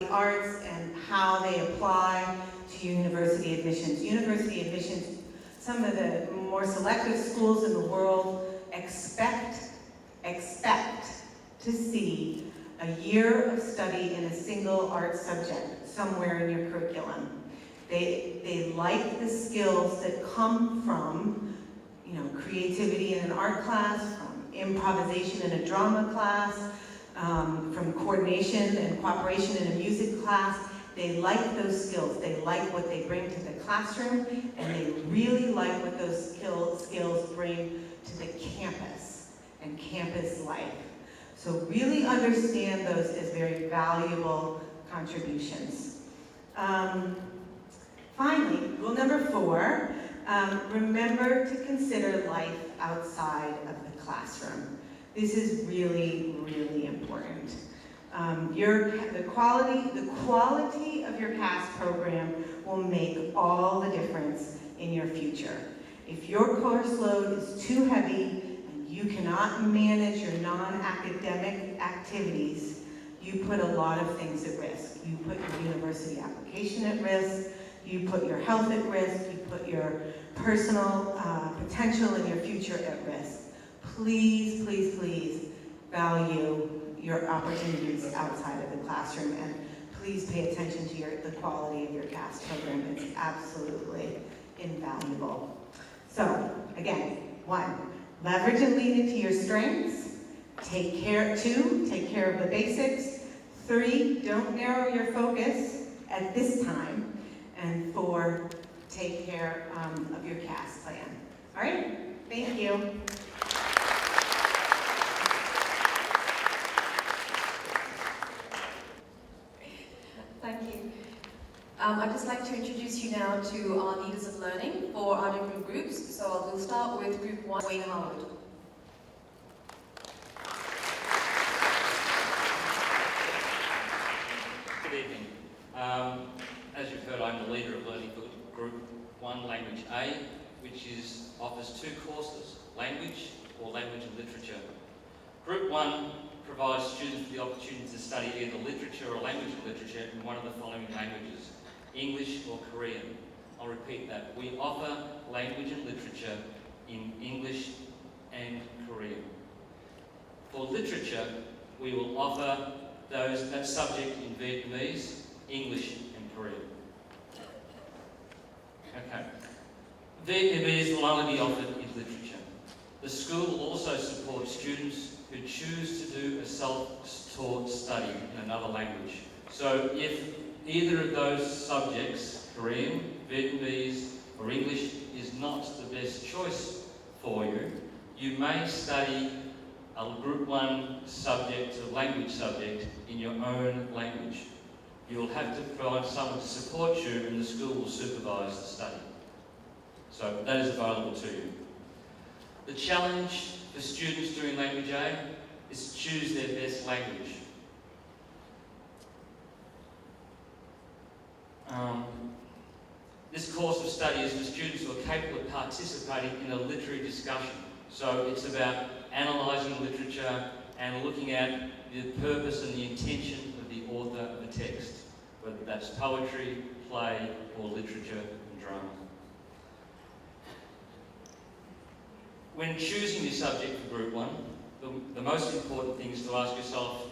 the arts and how they apply to university admissions. University admissions, some of the more selective schools in the world expect to see a year of study in a single art subject somewhere in your curriculum. They like the skills that come from, creativity in an art class, from improvisation in a drama class, from coordination and cooperation in a music class. They like those skills. They like what they bring to the classroom, and they really like what those skills bring to the campus and campus life. So really understand those as very valuable contributions. Finally, rule number 4, remember to consider life outside of the classroom. This is really, really important. The quality of your CAS program will make all the difference in your future. If your course load is too heavy and you cannot manage your non-academic activities, you put a lot of things at risk. You put your university application at risk, you put your health at risk, you put your personal potential and your future at risk. Please, please, please value your opportunities outside of the classroom, and please pay attention to the quality of your CAS program. It's absolutely invaluable. So, again, 1, leverage and lean into your strengths. 2, take care of the basics. 3, don't narrow your focus at this time. And 4, take care of your CAS plan. All right? Thank you. Thank you. I'd just like to introduce you now to our leaders of learning for our different groups. So we'll start with Group 1, Wayne Howard. Good evening. As you've heard, I'm the leader of learning for Group 1, Language A, which offers 2 courses, Language or Language and Literature. Group 1 provides students with the opportunity to study either literature or language and literature in one of the following languages, English or Korean. I'll repeat that. We offer language and literature in English and Korean. For literature, we will offer that subject in Vietnamese, English and Korean. Okay. Vietnamese will only be offered in literature. The school will also support students who choose to do a self-taught study in another language. So if either of those subjects, Korean, Vietnamese or English, is not the best choice for you, you may study a Group 1 subject, a language subject, in your own language. You'll have to find someone to support you, and the school will supervise the study. So that is available to you. The challenge for students doing Language A is to choose their best language. This course of study is for students who are capable of participating in a literary discussion. So it's about analysing literature and looking at the purpose and the intention of the author of a text, whether that's poetry, play, or literature and drama. When choosing your subject for Group 1, the most important thing is to ask yourself,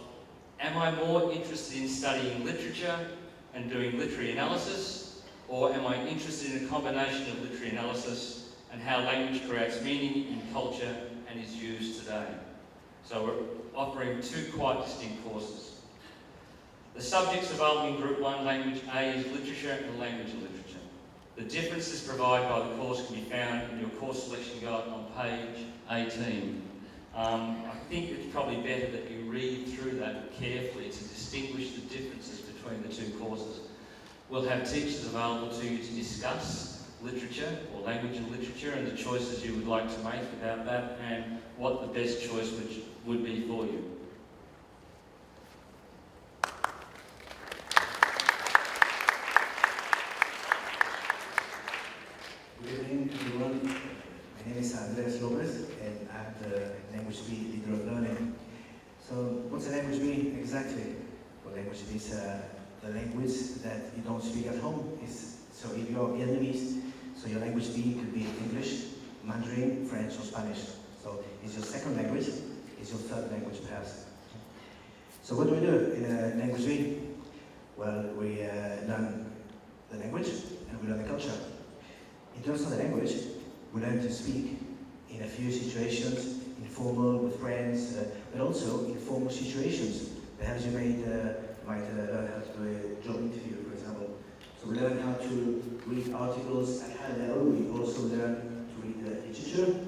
am I more interested in studying literature and doing literary analysis, or am I interested in a combination of literary analysis and how language creates meaning in culture and is used today? So we're offering 2 quite distinct courses. The subjects available in Group 1 Language A is literature and language and literature. The differences provided by the course can be found in your course selection guide on page 18. I think it's probably better that you read through that carefully to distinguish the differences between the 2 courses. We'll have teachers available to you to discuss literature or language and literature and the choices you would like to make about that and what the best choice would be for you. Good evening, everyone. My name is Andres Lopez, and I'm the Language B leader of learning. So, what's a Language B exactly? Well, Language B is the the language that you don't speak at home. So if you're Vietnamese, so your language B could be English, Mandarin, French, or Spanish. So it's your second language, it's your third language perhaps. So what do we do in language B? Well, we learn the language and we learn the culture. In terms of the language, we learn to speak in a few situations, informal with friends, but also in formal situations. Perhaps you might learn how to do a job interview, for example. So we learn how to read articles at high level. We also learn to read literature,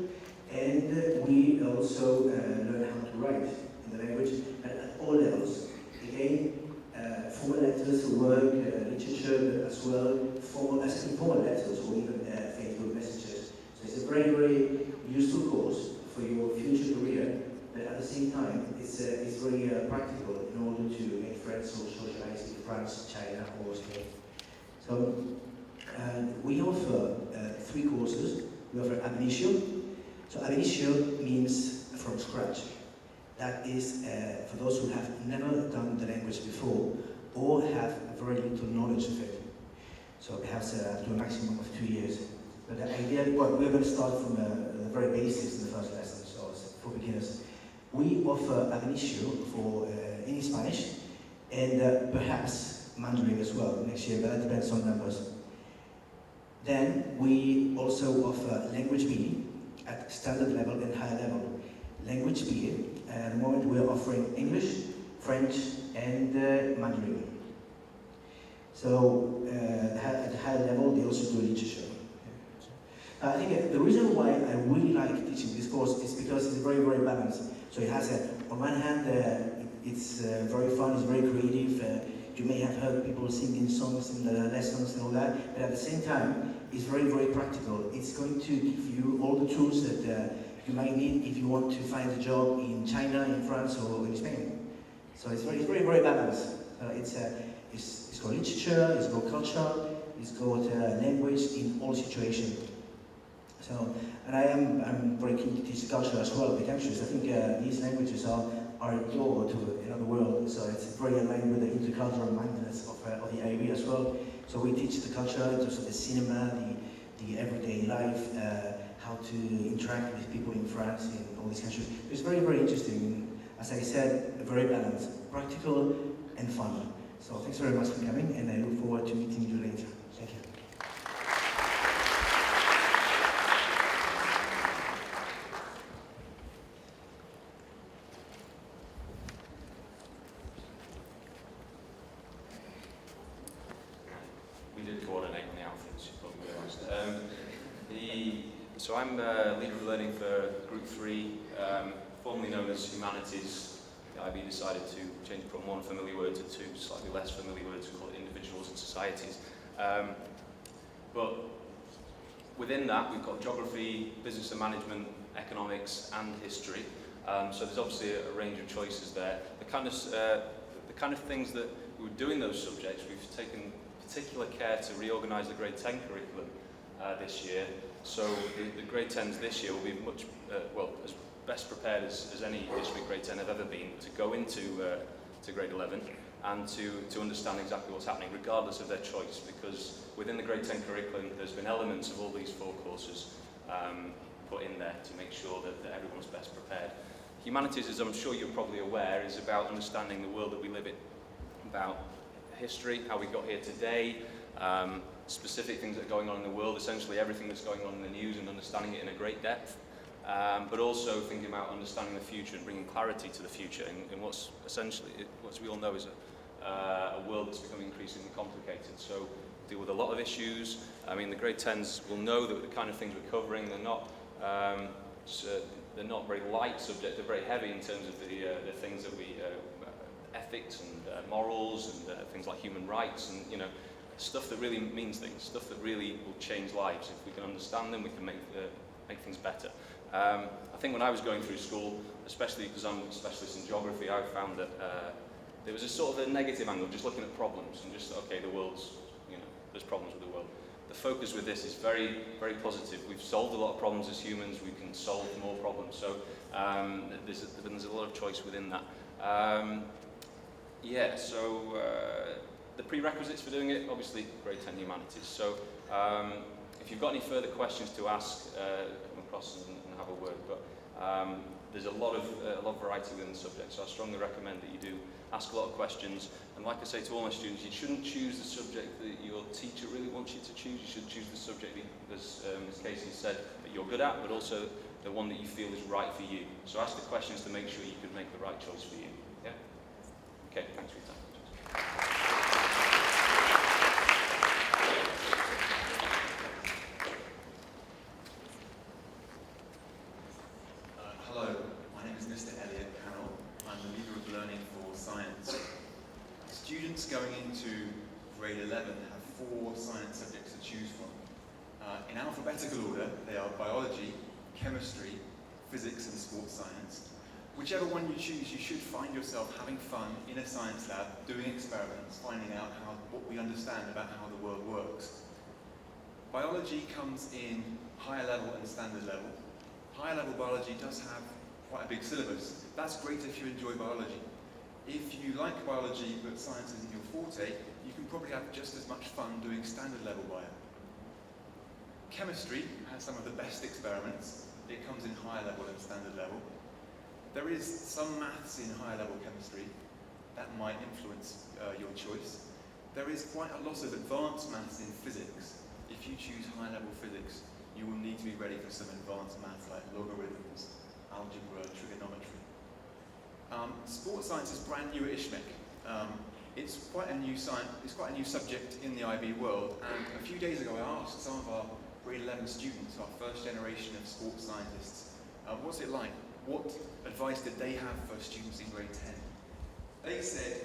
and we also learn how to write in the language at all levels. Again, formal letters for work, literature as well, informal letters or even Facebook messages. So it's a very, very useful course for your future career, but at the same time, it's very practical in order to make friends or socialize in France, China, or Spain. So we offer 3 courses. We offer ab initio. So ab initio means from scratch. That is for those who have never done the language before or have very little knowledge of it. So perhaps to a maximum of 2 years. But the idea, well, we're going to start from the very basics in the first lesson, so it's for beginners. We offer ab initio for in Spanish and perhaps Mandarin as well next year, but that depends on numbers. Then we also offer language B at standard level and high level. Language B, at the moment we're offering English, French, and Mandarin. So at the high level, they also do literature. I think the reason why I really like teaching this course is because it's very, very balanced. So it has, on one hand, it's very fun, it's very creative. You may have heard people singing songs in the lessons and all that, but at the same time, it's very, very practical. It's going to give you all the tools that you might need if you want to find a job in China, in France, or in Spain. So it's very, very balanced. It's got literature, it's got culture, it's got language in all situations. So, and I'm very keen to teach the culture as well, the countries. I think these languages are a door to another world, so it's very aligned with the intercultural mindedness of the IB as well. So we teach the culture in terms of the cinema, the everyday life, how to interact with people in France, in all these countries. It's very, very interesting. As I said, very balanced, practical and fun. So thanks very much for coming, and I look forward to meeting you later. Thank you. We did coordinate on the outfits, you probably realised. So I'm leader of learning for Group 3, formerly known as Humanities. The IB decided to change from one familiar word to 2 slightly less familiar words, we call it individuals and societies. But within that, we've got geography, business and management, economics, and history. So there's obviously a range of choices there. The kind of things that we would do in those subjects, we've taken particular care to reorganise the grade 10 curriculum this year. So the grade 10s this year will be much, well, as best prepared as any history grade 10 have ever been to go into to grade 11 and to understand exactly what's happening, regardless of their choice, because within the grade 10 curriculum, there's been elements of all these 4 courses put in there to make sure that everyone's best prepared. Humanities, as I'm sure you're probably aware, is about understanding the world that we live in, about history, how we got here today, specific things that are going on in the world, essentially everything that's going on in the news and understanding it in a great depth, but also thinking about understanding the future and bringing clarity to the future in what's essentially, what we all know is a world that's becoming increasingly complicated. So deal with a lot of issues. I mean, the grade 10s will know that the kind of things we're covering, they're not very light subject, they're very heavy in terms of the things that we, ethics and morals and things like human rights and, you know, stuff that really means things, stuff that really will change lives. If we can understand them, we can make things better. I think when I was going through school, especially because I'm a specialist in geography, I found that there was a sort of a negative angle, just looking at problems and just, okay, the world's, you know, there's problems with the world. The focus with this is very, very positive. We've solved a lot of problems as humans, we can solve more problems. So there's a lot of choice within that. Yeah, so the prerequisites for doing it, obviously, grade 10 humanities. So if you've got any further questions to ask, come across and have a word. But there's a lot of variety within the subject, so I strongly recommend that you do ask a lot of questions. And like I say to all my students, you shouldn't choose the subject that your teacher really wants you to choose. You should choose the subject, as Casey said, that you're good at, but also the one that you feel is right for you. So ask the questions to make sure you can make the right choice for you. Yeah? Okay, thanks for your time. Hello, my name is Mr. Elliot Carroll. I'm the leader of learning for science. Students going into grade 11 have 4 science subjects to choose from. In alphabetical order, they are biology, chemistry, physics and sports science. Whichever one you choose, you should find yourself having fun in a science lab, doing experiments, finding out what we understand about how the world works. Biology comes in higher level and standard level. Higher level biology does have quite a big syllabus. That's great if you enjoy biology. If you like biology but science isn't your forte, you can probably have just as much fun doing standard level bio. Chemistry has some of the best experiments. It comes in higher level and standard level. There is some maths in higher level chemistry that might influence your choice. There is quite a lot of advanced maths in physics. If you choose high level physics, you will need to be ready for some advanced maths like logarithms, algebra, trigonometry. Sports science is brand new at ISHCMC. It's quite a new subject in the IB world, and a few days ago I asked some of our grade 11 students, our first generation of sports scientists, what's it like? What advice did they have for students in grade 10? They said,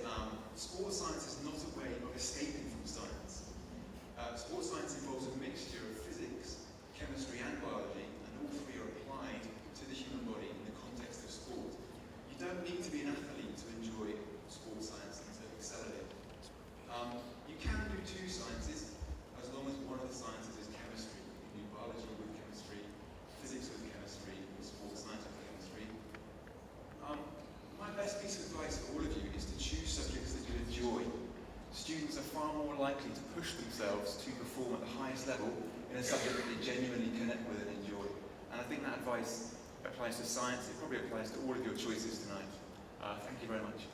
sports science is not a way of escaping from science. Sports science involves a mixture of physics, chemistry and biology, and all 3 are applied to the human body in the context of sport. You don't need to be an athlete to enjoy sports science and to excel at it. You can do 2 sciences as long as one of the sciences is chemistry. You can do biology with chemistry, physics with chemistry, or sports science with chemistry. My best piece of advice for all of you is to choose subjects that you enjoy. Students are far more likely to push themselves to perform at the highest level in a subject that they genuinely connect with and enjoy. And I think that advice applies to science. It probably applies to all of your choices tonight. Thank you very much.